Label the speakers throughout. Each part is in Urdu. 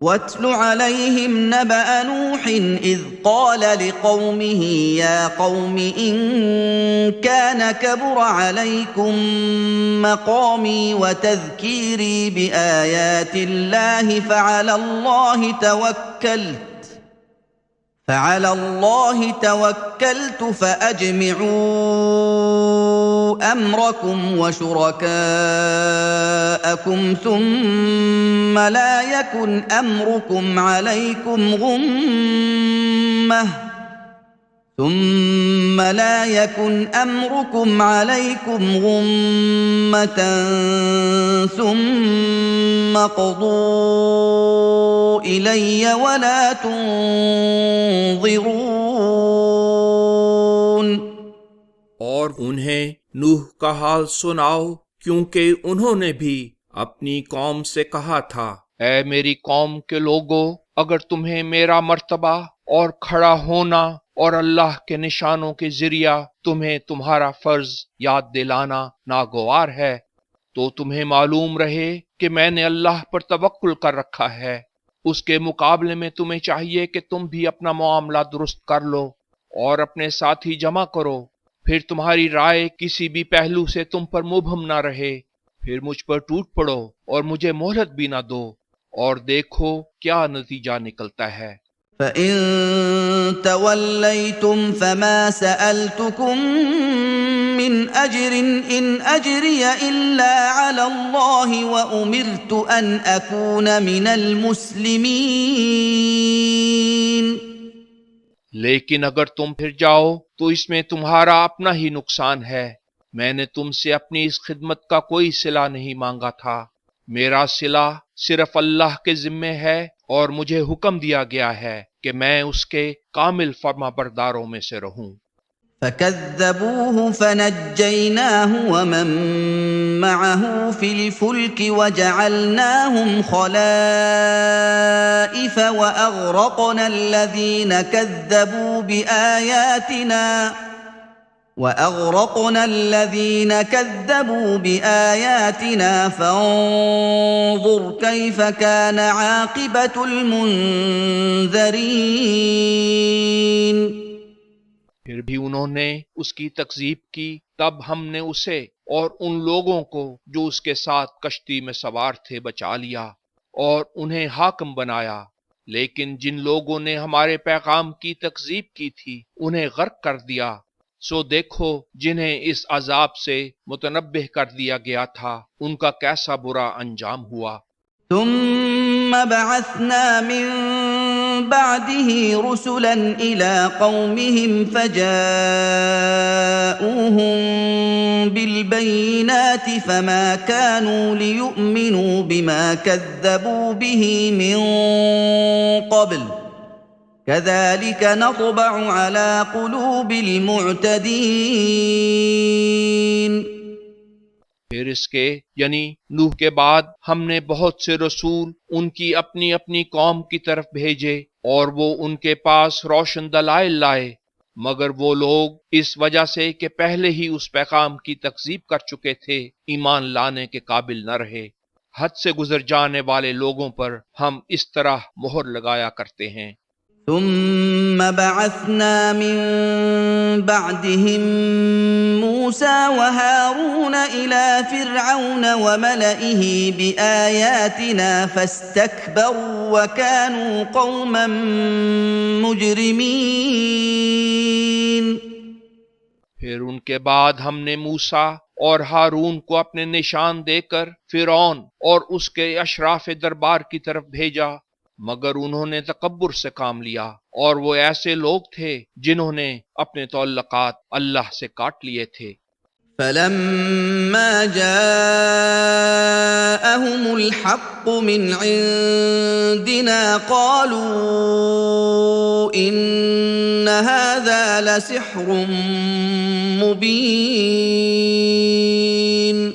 Speaker 1: واتل عليهم نبأ نوح إذ قال لقومه يا قوم إن كان كبر عليكم مقامي وتذكيري بآيات الله فعلى الله توكلت فأجمعوا أمركم وشركاءكم ثم لا يكن أمركم عليكم غمة ثم قضوا إلي ولا تنظرون.
Speaker 2: اور انہیں نوح کا حال سناؤ، کیونکہ انہوں نے بھی اپنی قوم سے کہا تھا، اے میری قوم کے لوگو، اگر تمہیں میرا مرتبہ اور کھڑا ہونا اور اللہ کے نشانوں کے ذریعہ تمہیں تمہارا فرض یاد دلانا ناگوار ہے، تو تمہیں معلوم رہے کہ میں نے اللہ پر توکل کر رکھا ہے۔ اس کے مقابلے میں تمہیں چاہیے کہ تم بھی اپنا معاملہ درست کر لو اور اپنے ساتھی جمع کرو، پھر تمہاری رائے کسی بھی پہلو سے تم پر مبہم نہ رہے، پھر مجھ پر ٹوٹ پڑو اور مجھے مہلت بھی نہ دو، اور دیکھو کیا نتیجہ نکلتا ہے۔
Speaker 1: فَإِن تَوَلَّيْتُمْ فَمَا سَأَلْتُكُم مِّنْ أَجْرٍ إِنْ أَجْرِيَ إِلَّا عَلَى اللَّهِ وَأُمِرْتُ أَنْ أَكُونَ مِنَ الْمُسْلِمِينَ۔
Speaker 2: لیکن اگر تم پھر جاؤ تو اس میں تمہارا اپنا ہی نقصان ہے، میں نے تم سے اپنی اس خدمت کا کوئی صلہ نہیں مانگا تھا، میرا صلہ صرف اللہ کے ذمے ہے، اور مجھے حکم دیا گیا ہے کہ میں اس کے کامل فرما برداروں میں سے رہوں۔
Speaker 1: فَكَذَّبُوهُ فَنَجَّيْنَاهُ وَمَن مَّعَهُ فِي الْفُلْكِ وَجَعَلْنَاهُمْ خَلَائِفَ وَأَغْرَقْنَا الَّذِينَ كَذَّبُوا بِآيَاتِنَا فَانظُرْ كَيْفَ كَانَ عَاقِبَةُ الْمُنذَرِينَ۔
Speaker 2: پھر بھی انہوں نے اس کی تکذیب کی، تب ہم نے اسے اور ان لوگوں کو جو اس کے ساتھ کشتی میں سوار تھے بچا لیا اور انہیں حاکم بنایا، لیکن جن لوگوں نے ہمارے پیغام کی تکذیب کی تھی انہیں غرق کر دیا۔ سو دیکھو جنہیں اس عذاب سے متنبہ کر دیا گیا تھا ان کا کیسا برا انجام ہوا۔
Speaker 1: ثم بعثنا من بعده رسلا إلى قومهم فجاءوهم بالبينات فما كانوا ليؤمنوا بما كذبوا به من قبل كذلك نطبع على قلوب المعتدين۔
Speaker 2: پھر اس کے یعنی نوح کے بعد ہم نے بہت سے رسول ان کی اپنی اپنی قوم کی طرف بھیجے اور وہ ان کے پاس روشن دلائل لائے، مگر وہ لوگ اس وجہ سے کہ پہلے ہی اس پیغام کی تکذیب کر چکے تھے ایمان لانے کے قابل نہ رہے۔ حد سے گزر جانے والے لوگوں پر ہم اس طرح مہر لگایا کرتے ہیں۔
Speaker 1: ثم بعثنا من بعدهم موسى وهارون إلى فرعون وملئه بآياتنا فاستكبروا وكانوا قوما مجرمين۔
Speaker 2: پھر ان کے بعد ہم نے موسیٰ اور ہارون کو اپنے نشان دے کر فرعون اور اس کے اشراف دربار کی طرف بھیجا، مگر انہوں نے تکبر سے کام لیا، اور وہ ایسے لوگ تھے جنہوں نے اپنے تعلقات اللہ سے کاٹ لیے تھے۔
Speaker 1: فَلَمَّا جَاءَهُمُ الْحَقُّ مِنْ عِندِنَا قَالُوا إِنَّ هَذَا لَسِحْرٌ مُبِينٌ۔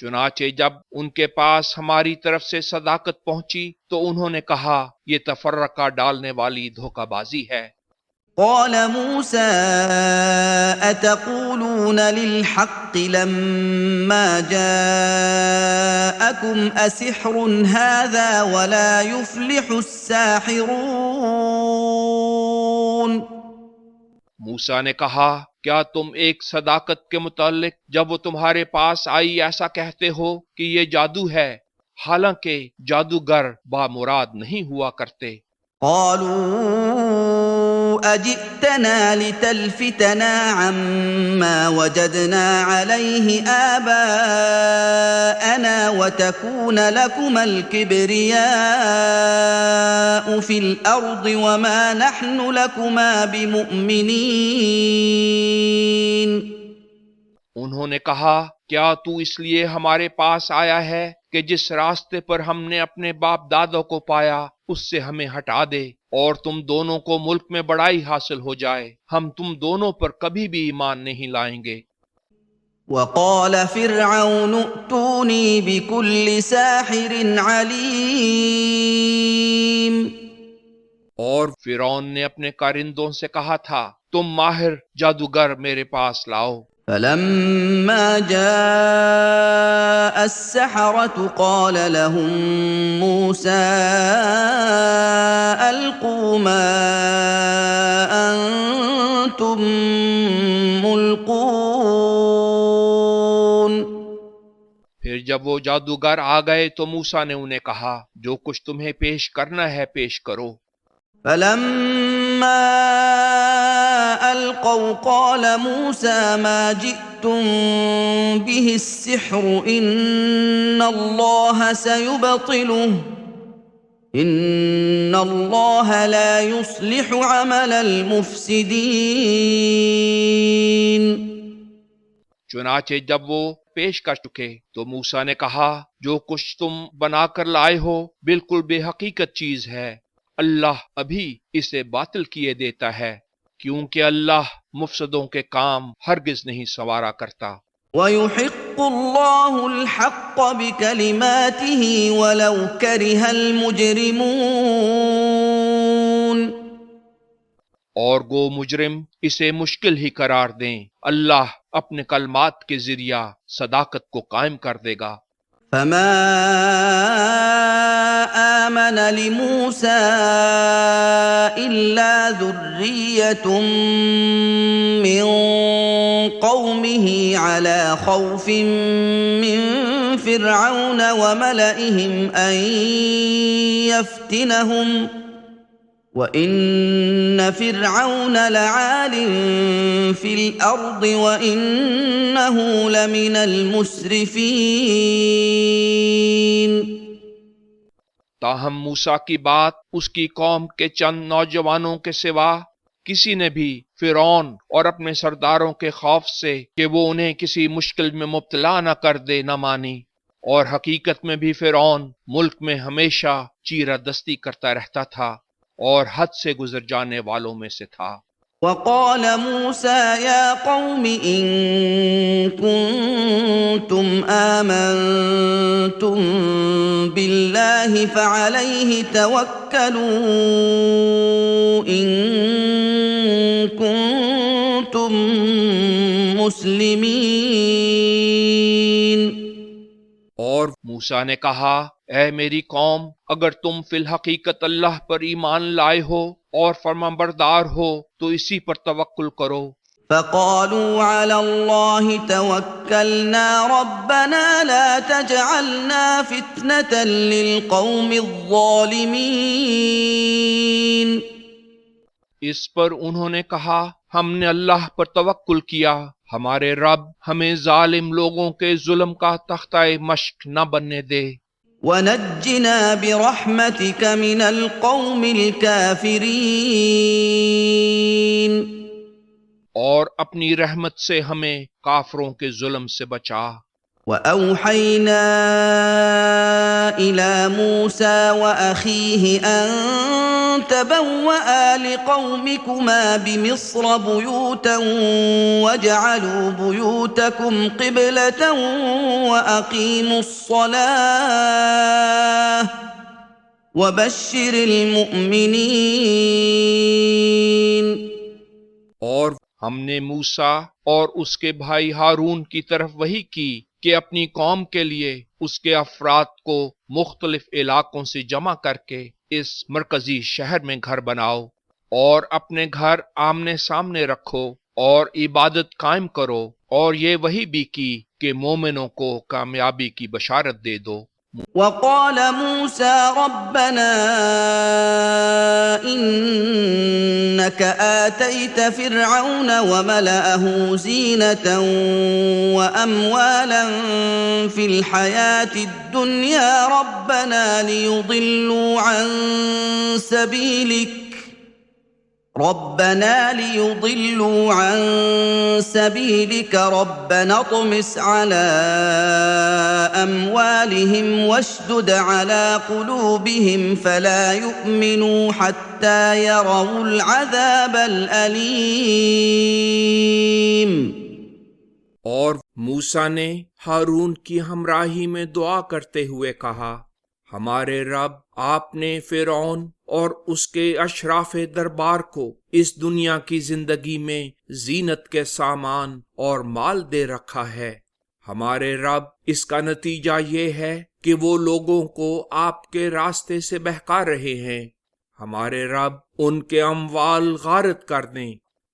Speaker 2: چنانچہ جب ان کے پاس ہماری طرف سے صداقت پہنچی تو انہوں نے کہا یہ تفرقہ ڈالنے والی دھوکہ بازی ہے۔
Speaker 1: قال موسى أتقولون للحق لما جاءكم أسحر هذا ولا يفلح الساحرون
Speaker 2: موسیٰ نے کہا کیا تم ایک صداقت کے متعلق جب وہ تمہارے پاس آئی ایسا کہتے ہو کہ یہ جادو ہے، حالانکہ جادوگر بامراد نہیں ہوا کرتے۔
Speaker 1: قالوا أجئتنا لتلفتنا عما وجدنا عليه آباءنا وتكون لكما الكبرياء في الأرض وما نحن لكما بمؤمنين۔
Speaker 2: انہوں نے کہا کیا تو اس لیے ہمارے پاس آیا ہے کہ جس راستے پر ہم نے اپنے باپ دادوں کو پایا اس سے ہمیں ہٹا دے اور تم دونوں کو ملک میں بڑائی حاصل ہو جائے، ہم تم دونوں پر کبھی بھی ایمان نہیں لائیں گے۔
Speaker 1: وقال فرعون ائتوني بكل ساحر عليم۔
Speaker 2: اور فرعون نے اپنے کارندوں سے کہا تھا تم ماہر جادوگر میرے پاس لاؤ۔
Speaker 1: فلما جاء السحرة قال لهم موسى ألقوا ما أنتم ملقون۔
Speaker 2: پھر جب وہ جادوگر آ گئے تو موسیٰ نے انہیں کہا جو کچھ تمہیں پیش کرنا ہے پیش کرو۔
Speaker 1: فلما ألقوا قال موسى ما جئتم به السحر إن الله سيبطله إن الله لا يصلح عمل المفسدين۔
Speaker 2: چنانچہ جب وہ پیش کر چکے تو موسیٰ نے کہا جو کچھ تم بنا کر لائے ہو بالکل بے حقیقت چیز ہے، اللہ ابھی اسے باطل کیے دیتا ہے، کیونکہ اللہ مفسدوں کے کام ہرگز نہیں سنوارا کرتا۔
Speaker 1: وَيُحِقُّ اللَّهُ الْحَقَّ بِكَلِمَاتِهِ وَلَوْ كَرِهَ الْمُجْرِمُونَ۔
Speaker 2: اور گو مجرم اسے مشکل ہی قرار دیں، اللہ اپنے کلمات کے ذریعہ صداقت کو قائم کر دے گا۔
Speaker 1: فما آمن لموسى إلا ذرية من قومه على خوف من فرعون وملئهم أن يفتنهم وَإِنَّ فِرْعَوْنَ لَعَالٍ فِي الْأَرْضِ وَإِنَّهُ لَمِنَ الْمُسْرِفِينَ۔
Speaker 2: تاہم موسیٰ کی بات اس کی قوم کے چند نوجوانوں کے سوا کسی نے بھی فرعون اور اپنے سرداروں کے خوف سے کہ وہ انہیں کسی مشکل میں مبتلا نہ کر دے نہ مانی، اور حقیقت میں بھی فرعون ملک میں ہمیشہ چیرہ دستی کرتا رہتا تھا اور حد سے گزر جانے والوں میں سے تھا۔
Speaker 1: وقال موسى يا قوم إن كنتم آمنتم بالله فعليه توكلوا إن كنتم مسلمين۔
Speaker 2: اور موسیٰ نے کہا اے میری قوم اگر تم فی الحقیقت اللہ پر ایمان لائے ہو اور فرمانبردار ہو تو اسی پر توکل کرو۔
Speaker 1: فقالوا على الله توكلنا ربنا لا تجعلنا فتنة للقوم الظالمين۔
Speaker 2: اس پر انہوں نے کہا ہم نے اللہ پر توکل کیا، ہمارے رب ہمیں ظالم لوگوں کے ظلم کا تختہ مشق نہ بننے دے۔
Speaker 1: وَنَجِّنَا بِرَحْمَتِكَ مِنَ الْقَوْمِ الْكَافِرِينَ۔
Speaker 2: اور اپنی رحمت سے ہمیں کافروں کے ظلم سے بچا۔
Speaker 1: وَأَوْحَيْنَا إِلَى مُوسَى وَأَخِيهِ أَن تَبَوَّآ لِقَوْمِكُمَا بِمِصْرَ بُيُوتًا وَاجْعَلُوا بُيُوتَكُمْ قِبْلَةً وَأَقِيمُوا الصَّلَاةَ وَبَشِّرِ الْمُؤْمِنِينَ۔
Speaker 2: ہم نے موسیٰ اور اس کے بھائی ہارون کی طرف وحی کی کہ اپنی قوم کے لیے اس کے افراد کو مختلف علاقوں سے جمع کر کے اس مرکزی شہر میں گھر بناؤ اور اپنے گھر آمنے سامنے رکھو اور عبادت قائم کرو، اور یہ وحی بھی کی کہ مومنوں کو کامیابی کی بشارت دے دو۔
Speaker 1: وقال موسى ربنا إنك آتيت فرعون وملأه زينة وأموالا في الحياة الدنيا ربنا ليضلوا عن سبيلك ربنا اطمس على أموالهم واشدد على قلوبهم فلا يؤمنوا حتى يروا العذاب الأليم۔
Speaker 2: اور موسیٰ نے ہارون کی ہمراہی میں دعا کرتے ہوئے کہا، ہمارے رب، آپ نے فرعون اور اس کے اشراف دربار کو اس دنیا کی زندگی میں زینت کے سامان اور مال دے رکھا ہے۔ ہمارے رب، اس کا نتیجہ یہ ہے کہ وہ لوگوں کو آپ کے راستے سے بہکا رہے ہیں۔ ہمارے رب، ان کے اموال غارت کر دیں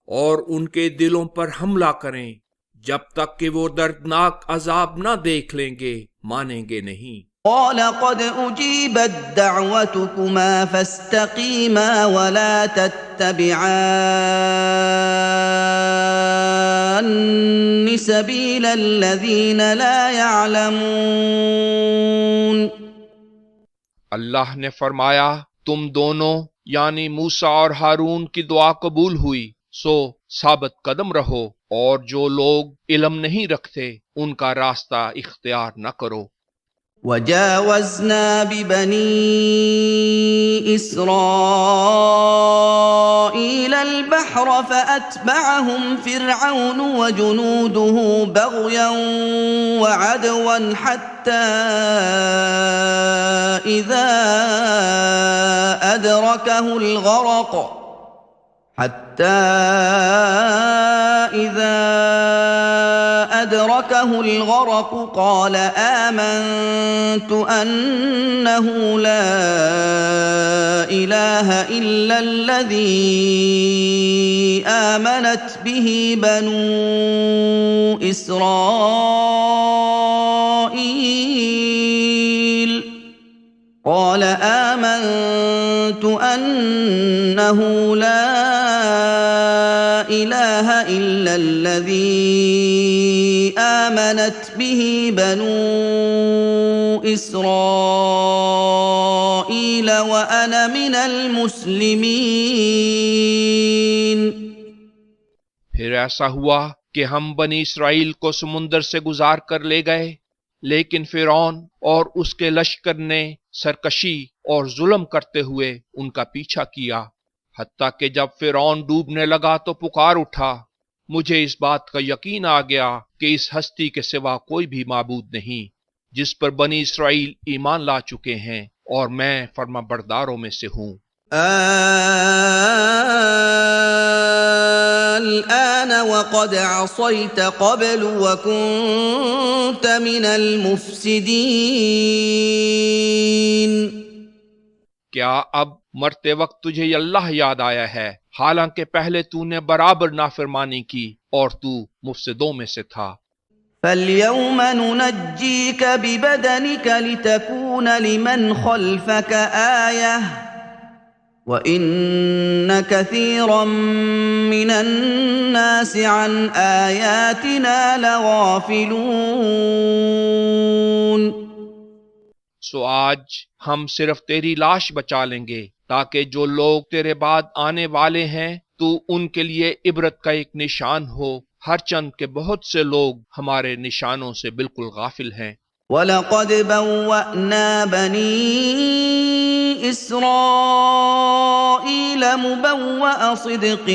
Speaker 2: اور ان کے دلوں پر حملہ کریں، جب تک کہ وہ دردناک عذاب نہ دیکھ لیں گے مانیں گے نہیں۔
Speaker 1: قال قد أجيبت دعوتكما فاستقيما ولا تتبعان سبيل الذين لا يعلمون۔
Speaker 2: اللہ نے فرمایا، تم دونوں یعنی موسیٰ اور ہارون کی دعا قبول ہوئی، سو ثابت قدم رہو، اور جو لوگ علم نہیں رکھتے ان کا راستہ اختیار نہ کرو۔
Speaker 1: وجاوزنا ببني إسرائيل البحر فأتبعهم فرعون وجنوده بغيا وعدوا حتى إذا أدركه الغرق قال آمنت أنه لا إله إلا الذي آمنت به بنو إسرائيل قال آمنت أنه لا إله إلا الذي آمنت به بنو إسرائيل وأنا من المسلمين۔
Speaker 2: پھر ایسا ہوا کہ ہم بنی اسرائیل کو سمندر سے گزار کر لے گئے، لیکن فرعون اور اس کے لشکر نے سرکشی اور ظلم کرتے ہوئے ان کا پیچھا کیا، حتیٰ کہ جب فرعون ڈوبنے لگا تو پکار اٹھا، مجھے اس بات کا یقین آ گیا کہ اس ہستی کے سوا کوئی بھی معبود نہیں جس پر بنی اسرائیل ایمان لا چکے ہیں، اور میں فرما برداروں میں سے ہوں۔
Speaker 1: الآن وقد عصيت قبل وكنت من المفسدين۔
Speaker 2: کیا اب مرتے وقت تجھے یہ اللہ یاد آیا ہے، حالانکہ پہلے تو نے برابر نافرمانی کی اور تو مفسدوں میں سے تھا۔
Speaker 1: فَالْيَوْمَ نُنَجِّيكَ بِبَدَنِكَ لِتَكُونَ لِمَنْ خَلْفَكَ آيَةً وَإِنَّ كَثِيرًا مِّنَ النَّاسِ عَنْ آيَاتِنَا لَغَافِلُونَ۔
Speaker 2: سو آج ہم صرف تیری لاش بچا لیں گے تاکہ جو لوگ تیرے بعد آنے والے ہیں تو ان کے لیے عبرت کا ایک نشان ہو، ہر چند کے بہت سے لوگ ہمارے نشانوں سے بالکل غافل ہیں۔
Speaker 1: وَلَقَدْ بَوَّأْنَا بَنِي إِسْرَائِيلَ مُبَوَّأَ صِدْقٍ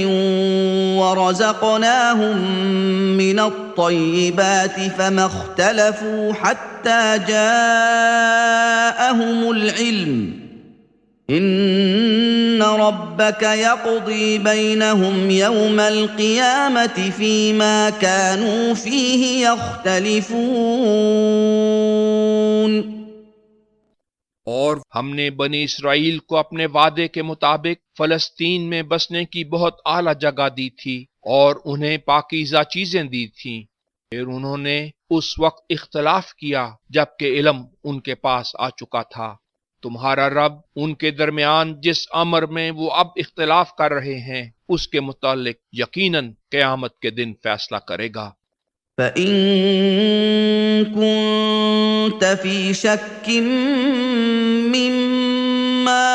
Speaker 1: وَرَزَقْنَاهُم مِّنَ الطَّيِّبَاتِ فَمَا اخْتَلَفُوا حَتَّى جَاءَهُمُ الْعِلْمُ إِنَّ ربك يقضي بينهم يوم القيامة فيما كانوا فيه يختلفون
Speaker 2: اور ہم نے بنی اسرائیل کو اپنے وعدے کے مطابق فلسطین میں بسنے کی بہت اعلیٰ جگہ دی تھی اور انہیں پاکیزہ چیزیں دی تھیں، پھر انہوں نے اس وقت اختلاف کیا جبکہ علم ان کے پاس آ چکا تھا۔ تمہارا رب ان کے درمیان جس امر میں وہ اب اختلاف کر رہے ہیں اس کے متعلق یقیناً قیامت کے دن فیصلہ کرے گا۔
Speaker 1: فَإِن كُنتَ فِي شَكٍّ مِّمَّا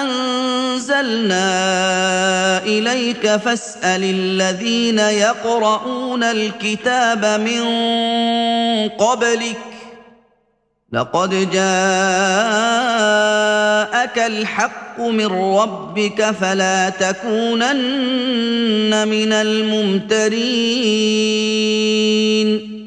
Speaker 1: أَنزَلْنَا إِلَيْكَ فَاسْأَلِ الَّذِينَ يَقْرَؤُونَ الْكِتَابَ مِن قَبْلِكَ لَقَدْ جَاءَكَ الْحَقُّ مِن رَّبِّكَ فَلَا تَكُونَنَّ مِنَ الْمُمْتَرِينَ۔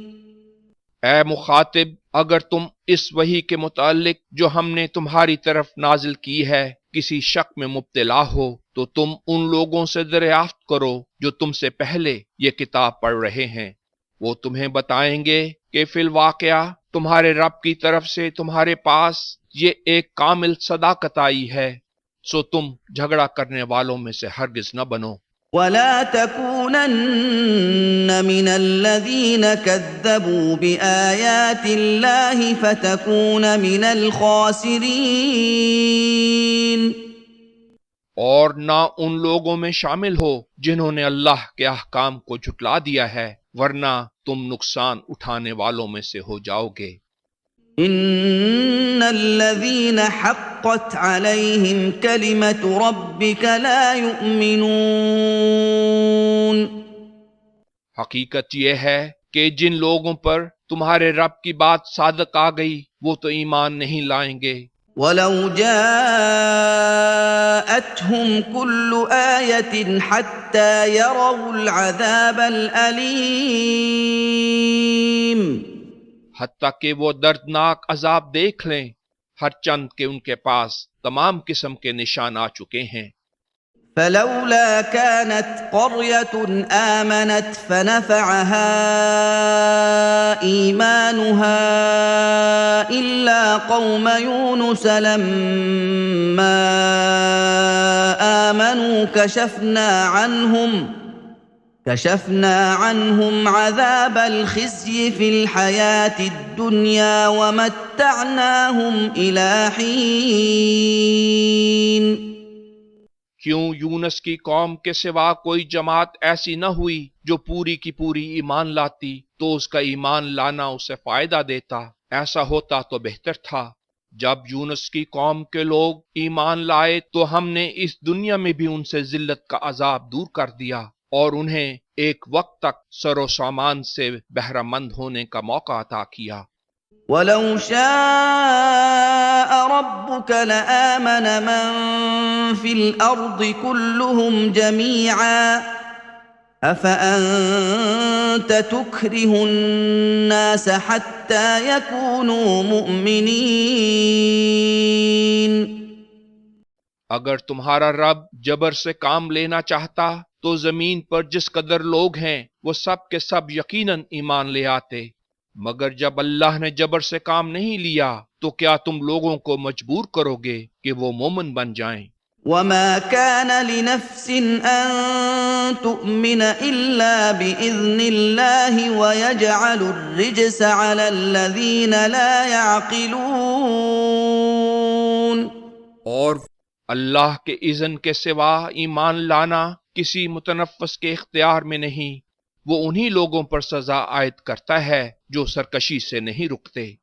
Speaker 2: اے مخاطب، اگر تم اس وحی کے متعلق جو ہم نے تمہاری طرف نازل کی ہے کسی شک میں مبتلا ہو تو تم ان لوگوں سے دریافت کرو جو تم سے پہلے یہ کتاب پڑھ رہے ہیں، وہ تمہیں بتائیں گے کہ فی الواقعہ تمہارے رب کی طرف سے تمہارے پاس یہ ایک کامل صداقت آئی ہے، سو تم جھگڑا کرنے والوں میں سے ہرگز نہ بنو۔
Speaker 1: وَلَا تَكُونَنَّ مِنَ الَّذِينَ كَذَّبُوا بِآيَاتِ اللَّهِ فَتَكُونَ مِنَ الْخَاسِرِينَ۔
Speaker 2: اور نہ ان لوگوں میں شامل ہو جنہوں نے اللہ کے احکام کو جھٹلا دیا ہے، ورنہ تم نقصان اٹھانے والوں میں سے ہو جاؤ گے۔
Speaker 1: ان الذين حقت عليهم كلمة ربك لا يؤمنون۔
Speaker 2: حقیقت یہ ہے کہ جن لوگوں پر تمہارے رب کی بات صادق آ گئی وہ تو ایمان نہیں لائیں گے۔
Speaker 1: وَلَوْ جَاءَتْهُمْ كُلُّ آيَةٍ حَتَّى يَرَوْا الْعَذَابَ الْأَلِيمَ،
Speaker 2: حتیٰ کہ وہ دردناک عذاب دیکھ لیں، ہر چند کہ ان کے پاس تمام قسم کے نشان آ چکے ہیں۔
Speaker 1: فَلَوْلَا كَانَتْ قَرْيَةٌ آمَنَتْ فَنَفَعَهَا إِيمَانُهَا إِلَّا قَوْمَ يُونُسَ لَمَّا آمَنُوا كشفنا عنهم عذاب الخزي في الحياة الدنيا ومتعناهم إلى حين۔
Speaker 2: کیوں یونس کی قوم کے سوا کوئی جماعت ایسی نہ ہوئی جو پوری کی پوری ایمان لاتی تو اس کا ایمان لانا اسے فائدہ دیتا؟ ایسا ہوتا تو بہتر تھا۔ جب یونس کی قوم کے لوگ ایمان لائے تو ہم نے اس دنیا میں بھی ان سے ذلت کا عذاب دور کر دیا اور انہیں ایک وقت تک سر و سامان سے بہرہ مند ہونے کا موقع عطا کیا۔
Speaker 1: وَلَوْ شَاءَ رَبُّكَ لَآمَنَ مَن فِي الْأَرْضِ كُلُّهُمْ جَمِيعًا أَفَأَنتَ تُكْرِهُ النَّاسَ حَتَّى يَكُونُوا مُؤْمِنِينَ۔
Speaker 2: اگر تمہارا رب جبر سے کام لینا چاہتا تو زمین پر جس قدر لوگ ہیں وہ سب کے سب یقیناً ایمان لے آتے، مگر جب اللہ نے جبر سے کام نہیں لیا تو کیا تم لوگوں کو مجبور کرو گے کہ وہ مومن بن جائیں؟
Speaker 1: وَمَا كَانَ لِنَفْسٍ أَن تُؤْمِنَ إِلَّا بِإِذْنِ اللَّهِ وَيَجْعَلُ الرِّجْسَ عَلَى الَّذِينَ لَا يَعْقِلُونَ۔
Speaker 2: اور اللہ کے اذن کے سوا ایمان لانا کسی متنفس کے اختیار میں نہیں، وہ انہی لوگوں پر سزا عائد کرتا ہے جو سرکشی سے نہیں رکتے۔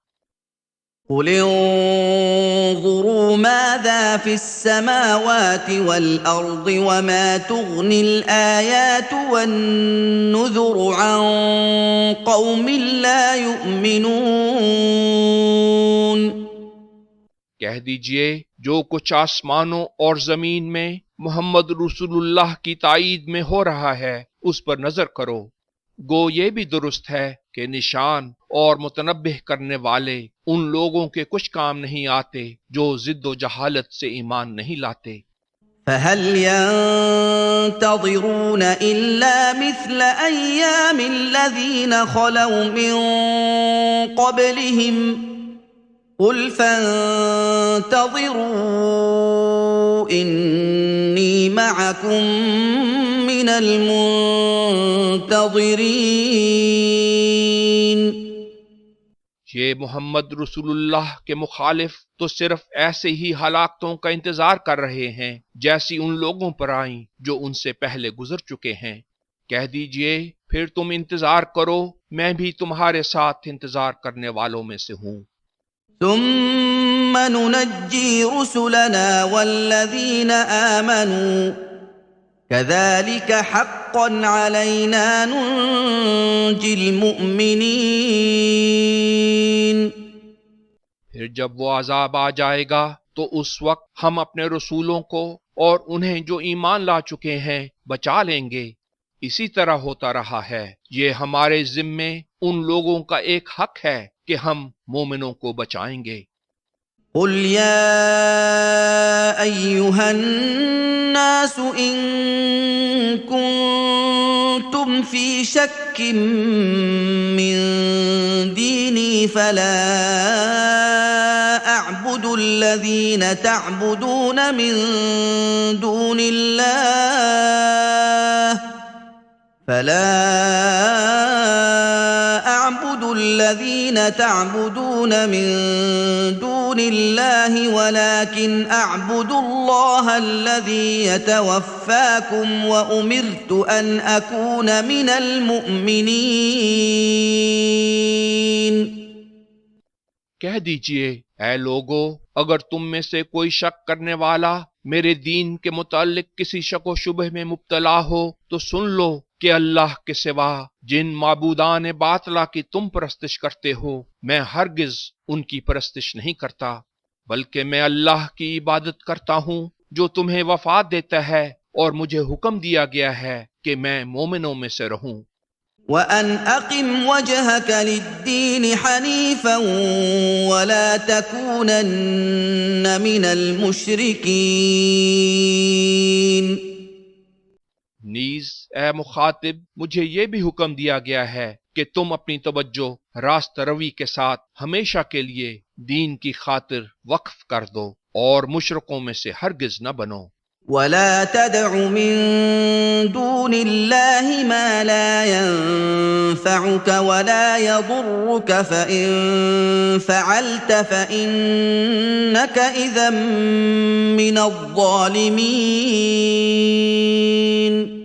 Speaker 1: قُلِ انظُرُوا مَاذَا فِي السَّمَاوَاتِ وَالْأَرْضِ وَمَا تُغْنِي الْآيَاتُ وَالنُّذُرُ عَن قَوْمٍ لَّا يُؤْمِنُونَ۔
Speaker 2: کہہ دیجئے جو کچھ آسمانوں اور زمین میں محمد رسول اللہ کی تائید میں ہو رہا ہے اس پر نظر کرو، گو یہ بھی درست ہے کہ نشان اور متنبہ کرنے والے ان لوگوں کے کچھ کام نہیں آتے جو ضد و جہالت سے ایمان نہیں لاتے۔
Speaker 1: فهل ينتظرون إلا مثل أيام الذين خلوا من قبلهم قل فانتظروا إني معكم من المنتظرين۔
Speaker 2: یہ محمد رسول اللہ کے مخالف تو صرف ایسے ہی ہلاکتوں کا انتظار کر رہے ہیں جیسی ان لوگوں پر آئیں جو ان سے پہلے گزر چکے ہیں۔ کہہ دیجئے پھر تم انتظار کرو، میں بھی تمہارے ساتھ انتظار کرنے والوں میں سے ہوں۔
Speaker 1: ثم ننجي رسلنا والذين آمنوا كذلك حقا علينا ننجي المؤمنين۔
Speaker 2: پھر جب وہ عذاب آ جائے گا تو اس وقت ہم اپنے رسولوں کو اور انہیں جو ایمان لا چکے ہیں بچا لیں گے۔ اسی طرح ہوتا رہا ہے، یہ ہمارے ذمے ان لوگوں کا ایک حق ہے کہ ہم مومنوں کو بچائیں گے۔
Speaker 1: قل يا أيها الناس إن كنتم في شك من ديني فلا أعبد الذين تعبدون من دون الله ولكن أعبد الله الذي يتوفاكم وأمرت أن أكون من المؤمنين۔
Speaker 2: کہہ دیجئے اے لوگو، اگر تم میں سے کوئی شک کرنے والا میرے دین کے متعلق کسی شک و شبہ میں مبتلا ہو تو سن لو کہ اللہ کے سوا جن معبودان باطلہ کی تم پرستش کرتے ہو میں ہرگز ان کی پرستش نہیں کرتا، بلکہ میں اللہ کی عبادت کرتا ہوں جو تمہیں وفات دیتا ہے، اور مجھے حکم دیا گیا ہے کہ میں مومنوں میں سے رہوں۔
Speaker 1: وَأَنْ أَقِمْ وَجْهَكَ لِلدِّينِ حَنِيفًا وَلَا تَكُونَنَّ مِنَ الْمُشْرِكِينَ۔
Speaker 2: نیز اے مخاطب، مجھے یہ بھی حکم دیا گیا ہے کہ تم اپنی توجہ راست روی کے ساتھ ہمیشہ کے لیے دین کی خاطر وقف کر دو اور مشرکوں میں سے ہرگز نہ بنو۔
Speaker 1: وَلَا تَدْعُ مِن دُونِ اللَّهِ مَا لَا يَنفَعُكَ وَلَا يَضُرُّكَ فَإِن فَعَلْتَ فَإِنَّكَ إِذًا مِّنَ الظَّالِمِينَ۔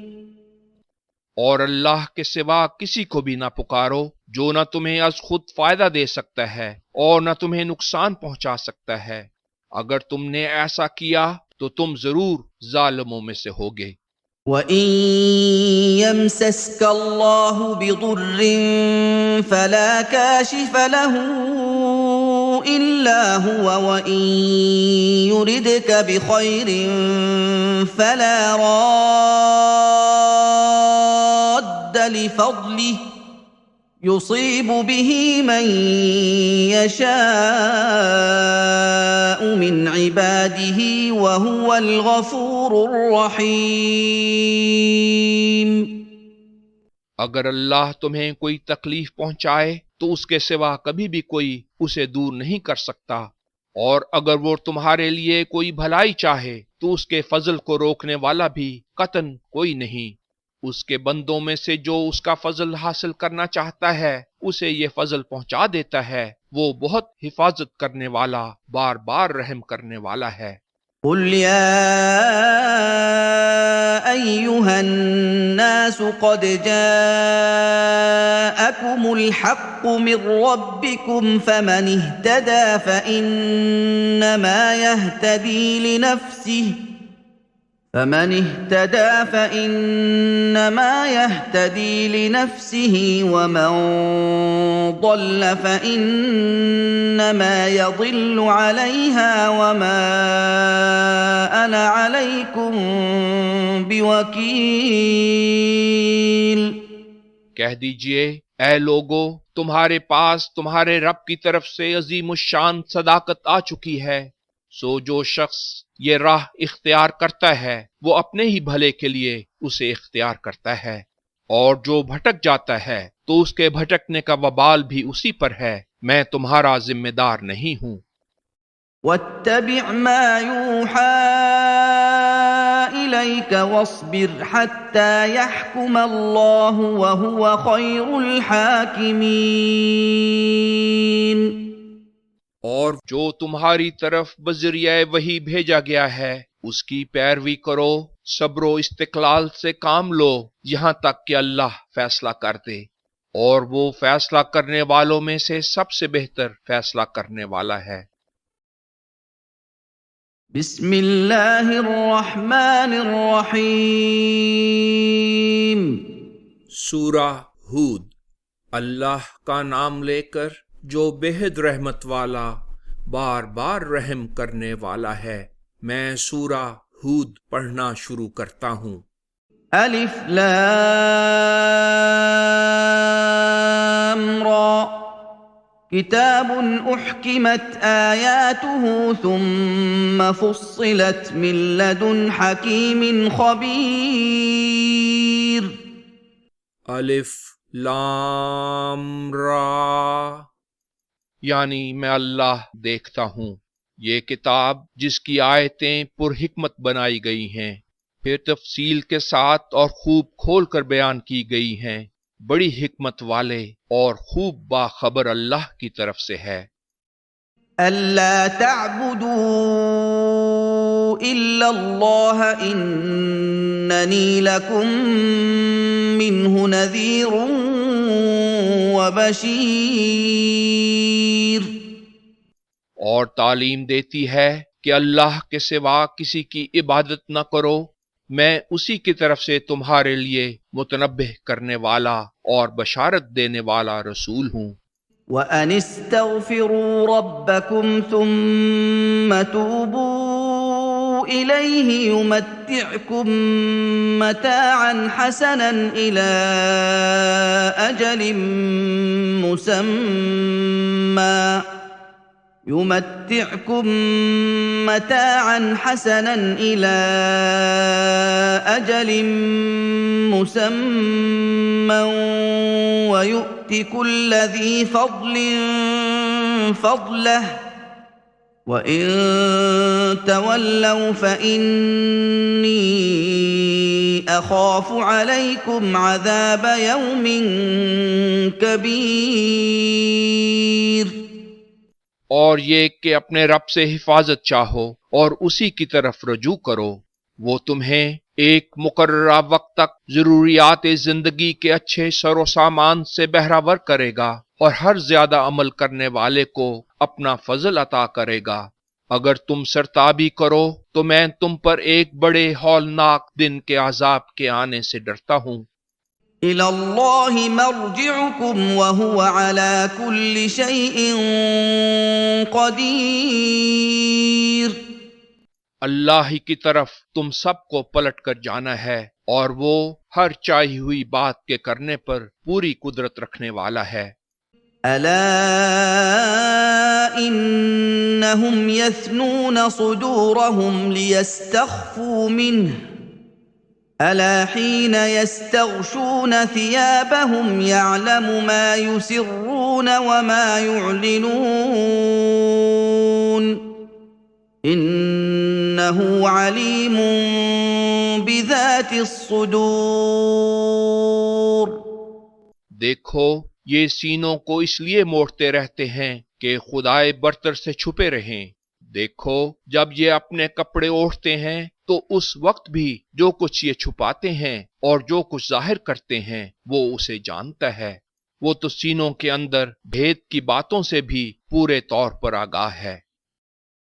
Speaker 2: اور اللہ کے سوا کسی کو بھی نہ پکارو جو نہ تمہیں از خود فائدہ دے سکتا ہے اور نہ تمہیں نقصان پہنچا سکتا ہے۔ اگر تم نے ایسا کیا تو تم ضرور ظالموں میں سے ہوگے۔
Speaker 1: وَإِن يَمْسَسْكَ اللَّهُ بِضُرٍّ فَلَا كَاشِفَ لَهُ إِلَّا هُوَ وَإِن يُرِدْكَ بِخَيْرٍ فَلَا رَادَّ لِفَضْلِهِ يُصِيبُ بِهِ مَن يَشَاءُ مِنْ عِبَادِهِ وَهُوَ الْغَفُورُ الرَّحِيمُ۔
Speaker 2: اگر اللہ تمہیں کوئی تکلیف پہنچائے تو اس کے سوا کبھی بھی کوئی اسے دور نہیں کر سکتا، اور اگر وہ تمہارے لیے کوئی بھلائی چاہے تو اس کے فضل کو روکنے والا بھی قطعاً کوئی نہیں۔ اس کے بندوں میں سے جو اس کا فضل حاصل کرنا چاہتا ہے اسے یہ فضل پہنچا دیتا ہے، وہ بہت حفاظت کرنے والا، بار بار رحم کرنے والا ہے۔
Speaker 1: قُلْ يَا أَيُّهَا النَّاسُ قَدْ جَاءَكُمُ الْحَقُّ مِنْ رَبِّكُمْ فَمَنِ اهْتَدَى فَإِنَّمَا يَهْتَدِي لِنَفْسِهِ وَمَنْ ضَلَّ فَإِنَّمَا يَضِلُّ عَلَيْهَا وَمَا أَنَا عَلَيْكُمْ بِوَكِيلٍ۔
Speaker 2: کہہ دیجئے اے لوگو، تمہارے پاس تمہارے رب کی طرف سے عظیم الشان صداقت آ چکی ہے، سو جو شخص یہ راہ اختیار کرتا ہے وہ اپنے ہی بھلے کے لیے اسے اختیار کرتا ہے، اور جو بھٹک جاتا ہے تو اس کے بھٹکنے کا وبال بھی اسی پر ہے، میں تمہارا ذمہ دار نہیں ہوں۔
Speaker 1: واتبع ما يوحى إليك واصبر حتى يحكم الله وهو خير الحاكمين۔
Speaker 2: اور جو تمہاری طرف بذریعہ وحی بھیجا گیا ہے اس کی پیروی کرو، صبر و استقلال سے کام لو یہاں تک کہ اللہ فیصلہ کر دے، اور وہ فیصلہ کرنے والوں میں سے سب سے بہتر فیصلہ کرنے والا ہے۔
Speaker 1: بسم اللہ الرحمن الرحیم۔
Speaker 2: سورہ ہود۔ اللہ کا نام لے کر جو بےحد رحمت والا بار بار رحم کرنے والا ہے۔ میں سورہ ہود پڑھنا شروع کرتا ہوں۔
Speaker 1: الف لام را، کتاب احکمت آیاته ثم فصلت من لدن حکیم خبیر۔
Speaker 2: الف لام را، یعنی میں اللہ دیکھتا ہوں، یہ کتاب جس کی آیتیں پر حکمت بنائی گئی ہیں، پھر تفصیل کے ساتھ اور خوب کھول کر بیان کی گئی ہیں، بڑی حکمت والے اور خوب باخبر اللہ کی طرف سے ہے۔
Speaker 1: الا تعبدوا الا اللہ اننی لکم منہ نذیر وبشیر۔
Speaker 2: اور تعلیم دیتی ہے کہ اللہ کے سوا کسی کی عبادت نہ کرو، میں اسی کی طرف سے تمہارے لیے متنبہ کرنے والا اور بشارت دینے والا رسول ہوں۔
Speaker 1: وَأَنِ اسْتَغْفِرُوا رَبَّكُمْ ثُمَّ تُوبُوا إِلَيْهِ يُمَتِّعْكُم مَّتَاعًا حَسَنًا إِلَىٰ أَجَلٍ مُّسَمًّى وَيُؤْتِ كُلَّ ذِي فَضْلٍ فَضْلَهُ، وَإِن تَوَلَّوْا فَإِنِّي أَخَافُ عَلَيْكُمْ عَذَابَ يَوْمٍ كَبِيرٍ۔
Speaker 2: اور یہ کہ اپنے رب سے حفاظت چاہو اور اسی کی طرف رجوع کرو، وہ تمہیں ایک مقررہ وقت تک ضروریات زندگی کے اچھے سر و سامان سے بہرہ کرے گا، اور ہر زیادہ عمل کرنے والے کو اپنا فضل عطا کرے گا۔ اگر تم سرتابی کرو تو میں تم پر ایک بڑے ہولناک دن کے عذاب کے آنے سے ڈرتا ہوں۔
Speaker 1: إِلَى اللَّهِ مَرْجِعُكُمْ وَهُوَ عَلَى كُلِّ شَيْءٍ قَدِيرٌ۔
Speaker 2: اللہ ہی کی طرف تم سب کو پلٹ کر جانا ہے، اور وہ ہر چاہی ہوئی بات کے کرنے پر پوری قدرت رکھنے والا ہے۔
Speaker 1: أَلَا إِنَّهُمْ يَثْنُونَ صُدُورَهُمْ لِيَسْتَخْفُوا مِنْهُ، أَلَا حِينَ يَسْتَغْشُونَ ثِيَابَهُمْ يَعْلَمُ مَا يُسِرُّونَ وَمَا يُعْلِنُونَ إِنَّهُ عَلِيمٌ بِذَاتِ الصُّدُورِ۔
Speaker 2: دیکھو، یہ سینوں کو اس لیے موڑتے رہتے ہیں کہ خدائے برتر سے چھپے رہیں۔ دیکھو، جب یہ اپنے کپڑے اوڑھتے ہیں تو اس وقت بھی جو کچھ یہ چھپاتے ہیں اور جو کچھ ظاہر کرتے ہیں وہ اسے جانتا ہے۔ وہ تو سینوں کے اندر بھید کی باتوں سے بھی پورے طور پر آگاہ ہے۔